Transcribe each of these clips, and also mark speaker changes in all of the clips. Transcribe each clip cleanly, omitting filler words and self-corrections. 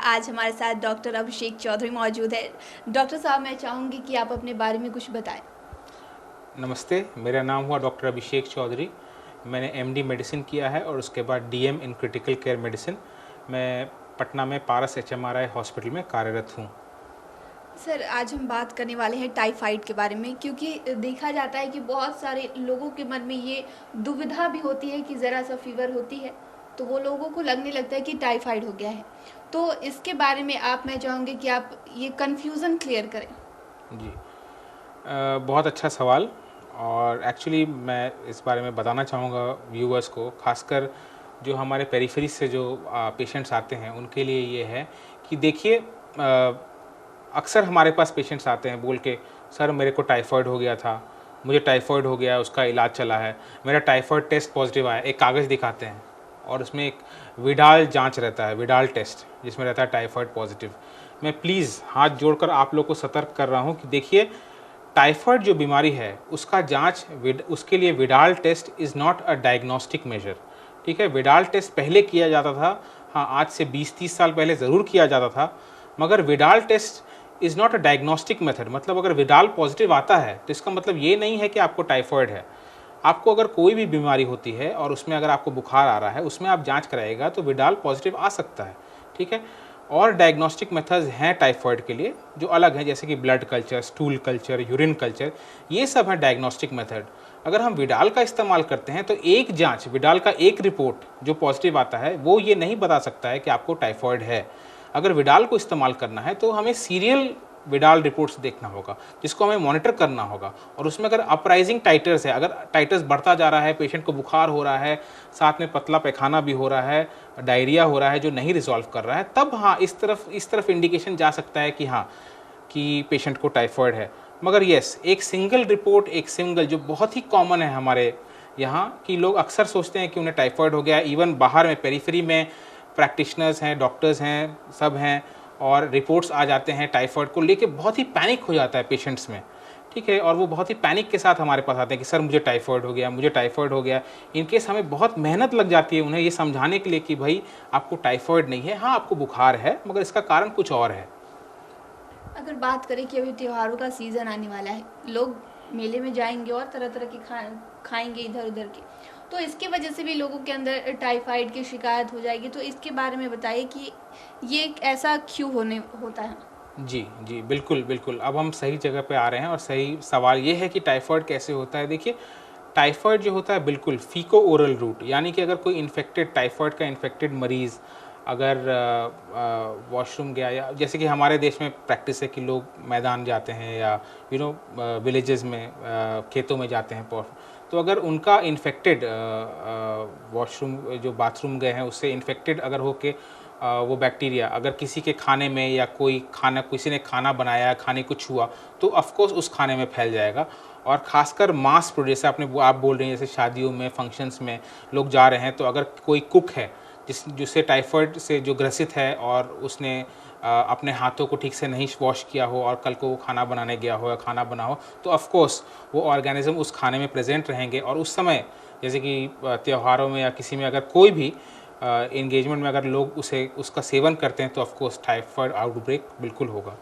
Speaker 1: आज हमारे साथ डॉक्टर अभिषेक चौधरी मौजूद है। डॉक्टर साहब, मैं चाहूँगी कि आप अपने बारे में कुछ बताएं।
Speaker 2: नमस्ते, मेरा नाम हुआ डॉक्टर अभिषेक चौधरी। मैंने एमडी मेडिसिन किया है और उसके बाद DM in critical care medicine. मैं पटना में पारस एचएमआरआई हॉस्पिटल में कार्यरत हूँ।
Speaker 1: सर, आज हम बात करने वाले हैं टाइफाइड के बारे में, क्योंकि देखा जाता है कि बहुत सारे लोगों के मन में ये दुविधा भी होती है कि ज़रा सा फीवर होती है तो वो लोगों को लगने लगता है कि टाइफाइड हो गया है। तो इसके बारे में मैं चाहूँगी कि आप ये कन्फ्यूज़न क्लियर करें।
Speaker 2: जी, बहुत अच्छा सवाल। और एक्चुअली मैं इस बारे में बताना चाहूँगा व्यूअर्स को, खासकर जो हमारे पेरिफेरी से जो पेशेंट्स आते हैं उनके लिए ये है कि देखिए, अक्सर हमारे पास पेशेंट्स आते हैं बोल के, सर मेरे को टाइफाइड हो गया था, मुझे टाइफाइड हो गया, उसका इलाज चला है, मेरा टाइफाइड टेस्ट पॉजिटिव आया। एक कागज़ दिखाते हैं और उसमें एक विडाल जांच रहता है, विडाल टेस्ट, जिसमें रहता है टाइफाइड पॉजिटिव। मैं प्लीज़ हाथ जोड़कर आप लोग को सतर्क कर रहा हूँ कि देखिए, टाइफाइड जो बीमारी है उसका जांच उसके लिए Widal test is not a diagnostic measure. ठीक है, विडाल टेस्ट पहले किया जाता था, हाँ आज से 20-30 साल पहले ज़रूर किया जाता था, मगर Widal test is not a diagnostic method. मतलब अगर विडाल पॉजिटिव आता है तो इसका मतलब ये नहीं है कि आपको टाइफाइड है। आपको अगर कोई भी बीमारी होती है और उसमें अगर आपको बुखार आ रहा है, उसमें आप जांच कराइएगा तो विडाल पॉजिटिव आ सकता है। ठीक है, और डायग्नोस्टिक मेथड्स हैं टाइफाइड के लिए जो अलग हैं, जैसे कि blood culture, stool culture, urine culture, ये सब है डायग्नोस्टिक मेथड। अगर हम विडाल का इस्तेमाल करते हैं तो एक जांच, विडाल का एक रिपोर्ट जो पॉजिटिव आता है वो ये नहीं बता सकता है कि आपको टाइफाइड है। अगर विडाल को इस्तेमाल करना है तो हमें सीरियल विडाल रिपोर्ट्स देखना होगा, जिसको हमें मॉनिटर करना होगा। और उसमें अगर अपराइजिंग टाइटर्स है, अगर टाइटर्स बढ़ता जा रहा है, पेशेंट को बुखार हो रहा है, साथ में पतला पैखाना भी हो रहा है, डायरिया हो रहा है जो नहीं रिजॉल्व कर रहा है, तब हाँ इस तरफ इंडिकेशन जा सकता है कि हाँ, कि पेशेंट को टाइफाइड है। मगर येस, एक सिंगल रिपोर्ट, एक सिंगल, जो बहुत ही कॉमन है हमारे यहाँ कि लोग अक्सर सोचते हैं कि उन्हें टाइफाइड हो गया। इवन बाहर में पेरिफेरी में प्रैक्टिशनर्स हैं, डॉक्टर्स हैं, सब हैं, और रिपोर्ट्स आ जाते हैं टाइफाइड को लेके, बहुत ही पैनिक हो जाता है पेशेंट्स में। ठीक है, और वो बहुत ही पैनिक के साथ हमारे पास आते हैं कि सर मुझे टाइफाइड हो गया, मुझे टाइफाइड हो गया। इनकेस हमें बहुत मेहनत लग जाती है उन्हें ये समझाने के लिए कि भाई आपको टाइफाइड नहीं है, हाँ आपको बुखार है, मगर इसका कारण कुछ और है।
Speaker 1: अगर बात करें कि अभी त्योहारों का सीज़न आने वाला है, लोग मेले में जाएंगे और तरह तरह के खाएंगे इधर उधर के, तो इसकी वजह से भी लोगों के अंदर टाइफाइड की शिकायत हो जाएगी। तो इसके बारे में बताइए कि ये ऐसा क्यों होता है।
Speaker 2: जी, जी, बिल्कुल, बिल्कुल। अब हम सही जगह पे आ रहे हैं और सही सवाल ये है कि टाइफाइड कैसे होता है। देखिए, टाइफाइड जो होता है बिल्कुल फीको ओरल रूट, यानी कि अगर कोई इन्फेक्टेड, टाइफाइड का इन्फेक्टेड मरीज़ अगर वॉशरूम गया, या जैसे कि हमारे देश में प्रैक्टिस है कि लोग मैदान जाते हैं या विलेजेस में, खेतों में जाते हैं, तो अगर उनका इन्फेक्टेड वॉशरूम, जो बाथरूम गए हैं उससे इन्फेक्टेड अगर हो के वो बैक्टीरिया अगर किसी के खाने में, या किसी ने खाना बनाया, खाने को छुआ, तो ऑफकोर्स उस खाने में फैल जाएगा। और ख़ासकर मास प्रोड्यूस, जैसे आप बोल रही हैं, जैसे शादियों में, फंक्शंस में लोग जा रहे हैं, तो अगर कोई कुक है जिससे टाइफाइड से जो ग्रसित है और उसने अपने हाथों को ठीक से नहीं वॉश किया हो और कल को वो खाना बनाने गया हो या खाना बना हो, तो ऑफकोर्स वो ऑर्गेनिज्म उस खाने में प्रेजेंट रहेंगे। और उस समय, जैसे कि त्योहारों में या किसी में अगर कोई भी इंगेजमेंट में अगर लोग उसका सेवन करते हैं, तो ऑफकोर्स टाइफाइड आउटब्रेक बिल्कुल होगा।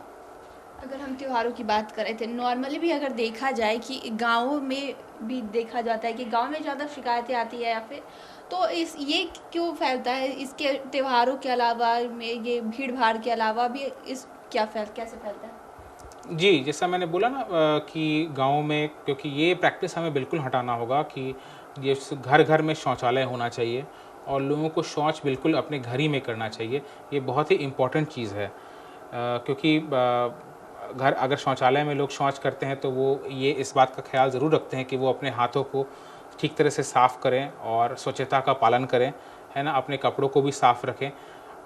Speaker 1: अगर हम त्योहारों की बात करें थे, नॉर्मली भी अगर देखा जाए कि गाँवों में भी देखा जाता है कि गांव में ज़्यादा शिकायतें आती है, या फिर तो ये क्यों फैलता है? इसके त्योहारों के अलावा में ये भीड़ भाड़ के अलावा भी कैसे फैलता है?
Speaker 2: जी, जैसा मैंने बोला ना, कि गाँव में, क्योंकि ये प्रैक्टिस हमें बिल्कुल हटाना होगा कि ये घर घर में शौचालय होना चाहिए और लोगों को शौच बिल्कुल अपने घर ही में करना चाहिए। ये बहुत ही इम्पोर्टेंट चीज़ है, क्योंकि घर अगर शौचालय में लोग शौच करते हैं तो वो ये इस बात का ख्याल ज़रूर रखते हैं कि वो अपने हाथों को ठीक तरह से साफ़ करें और स्वच्छता का पालन करें, है ना, अपने कपड़ों को भी साफ़ रखें।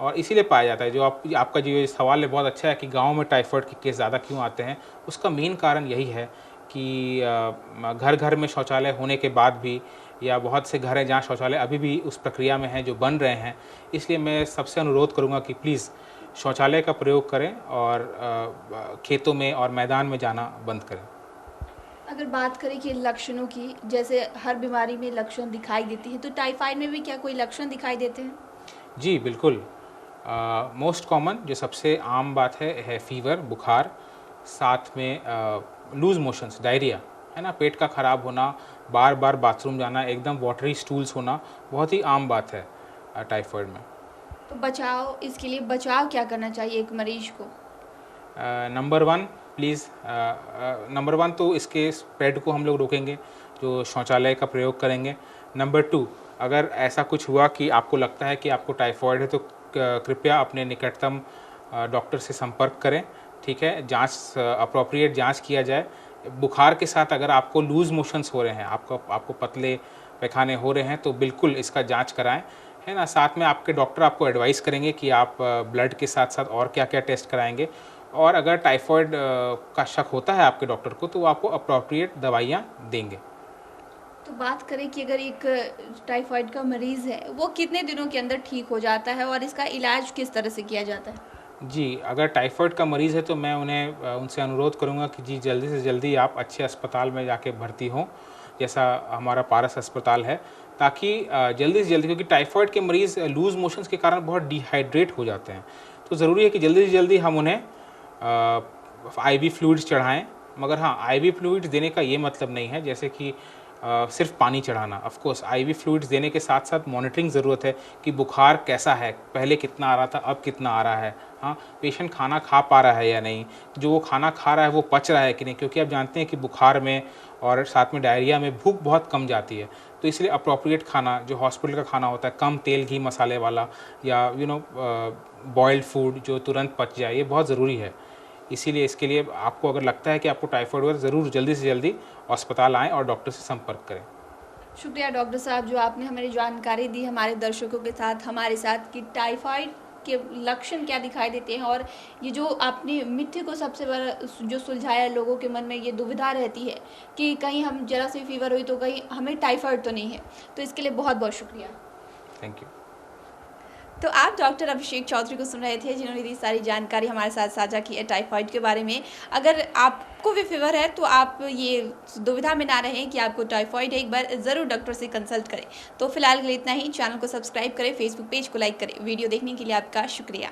Speaker 2: और इसीलिए पाया जाता है, जो आपका जो ये सवाल है बहुत अच्छा है कि गाँव में टाइफाइड के केस ज़्यादा क्यों आते हैं। उसका मेन कारण यही है कि घर घर में शौचालय होने के बाद भी, या बहुत से घर हैं जहाँ शौचालय अभी भी उस प्रक्रिया में हैं जो बन रहे हैं, इसलिए मैं सबसे अनुरोध करूँगा कि प्लीज़ शौचालय का प्रयोग करें और खेतों में और मैदान में जाना बंद करें।
Speaker 1: अगर बात करें कि लक्षणों की, जैसे हर बीमारी में लक्षण दिखाई देती है, तो टाइफाइड में भी क्या कोई लक्षण दिखाई देते हैं?
Speaker 2: जी, बिल्कुल। मोस्ट कॉमन जो सबसे आम बात है फीवर, बुखार, साथ में लूज़ मोशंस, डायरिया, है ना, पेट का ख़राब होना, बार बार बाथरूम जाना, एकदम वाटरी स्टूल्स होना, बहुत ही आम बात है टाइफाइड में।
Speaker 1: तो बचाव, इसके लिए बचाव क्या करना चाहिए एक मरीज को?
Speaker 2: Number one please, number one तो इसके स्प्रेड को हम लोग रोकेंगे, जो शौचालय का प्रयोग करेंगे। नंबर टू, अगर ऐसा कुछ हुआ कि आपको लगता है कि आपको टाइफाइड है तो कृपया अपने निकटतम डॉक्टर से संपर्क करें, ठीक है, जांच, अप्रोप्रिएट जांच किया जाए। बुखार के साथ अगर आपको लूज़ मोशंस हो रहे हैं, आपको पतले पैखाने हो रहे हैं, तो बिल्कुल इसका जांच कराएं, है ना। साथ में आपके डॉक्टर आपको एडवाइस करेंगे कि आप ब्लड के साथ साथ और क्या क्या टेस्ट कराएंगे, और अगर टाइफाइड का शक होता है आपके डॉक्टर को तो वो आपको अप्रोप्रिएट दवाइयाँ देंगे।
Speaker 1: तो बात करें कि अगर एक टाइफाइड का मरीज़ है, वो कितने दिनों के अंदर ठीक हो जाता है और इसका इलाज किस तरह से किया जाता है?
Speaker 2: जी, अगर टाइफाइड का मरीज़ है तो मैं उनसे अनुरोध करूंगा कि जी जल्दी से जल्दी आप अच्छे अस्पताल में जाके भर्ती हों, जैसा हमारा पारस अस्पताल है, ताकि जल्दी से जल्दी, क्योंकि टाइफाइड के मरीज़ लूज़ मोशंस के कारण बहुत डिहाइड्रेट हो जाते हैं, तो ज़रूरी है कि जल्दी से जल्दी हम उन्हें आईवी फ्लूइड्स चढ़ाएं। मगर हाँ, आईवी फ्लूइड्स देने का ये मतलब नहीं है जैसे कि सिर्फ पानी चढ़ाना। ऑफ कोर्स आईवी फ्लूइड्स देने के साथ साथ मॉनिटरिंग ज़रूरत है कि बुखार कैसा है, पहले कितना आ रहा था, अब कितना आ रहा है, हाँ, पेशेंट खाना खा पा रहा है या नहीं, जो वो खाना खा रहा है वो पच रहा है कि नहीं, क्योंकि आप जानते हैं कि बुखार में और साथ में डायरिया में भूख बहुत कम जाती है। तो इसलिए अप्रोप्रिएट खाना, जो हॉस्पिटल का खाना होता है, कम तेल घी मसाले वाला, या बॉइल्ड फूड जो तुरंत पच जाए, ये बहुत ज़रूरी है। इसीलिए इसके लिए आपको अगर लगता है कि आपको टाइफाइड हो, ज़रूर जल्दी से जल्दी अस्पताल आएँ और डॉक्टर से संपर्क करें।
Speaker 1: शुक्रिया डॉक्टर साहब, जो आपने हमें जानकारी दी हमारे दर्शकों के साथ, हमारे साथ, कि टाइफाइड के लक्षण क्या दिखाई देते हैं, और ये जो आपने मिथ्य को सबसे बड़ा जो सुलझाया, लोगों के मन में ये दुविधा रहती है कि कहीं हम जरा सी फीवर हुई तो कहीं हमें टाइफाइड तो नहीं है, तो इसके लिए बहुत बहुत शुक्रिया।
Speaker 2: Thank you.
Speaker 1: तो आप डॉक्टर अभिषेक चौधरी को सुन रहे थे, जिन्होंने दी सारी जानकारी हमारे साथ साझा की है टाइफाइड के बारे में। अगर आपको भी फीवर है तो आप ये दुविधा में ना रहें कि आपको टाइफाइड है, एक बार ज़रूर डॉक्टर से कंसल्ट करें। तो फिलहाल के लिए इतना ही। चैनल को सब्सक्राइब करें, फेसबुक पेज को लाइक करें। वीडियो देखने के लिए आपका शुक्रिया।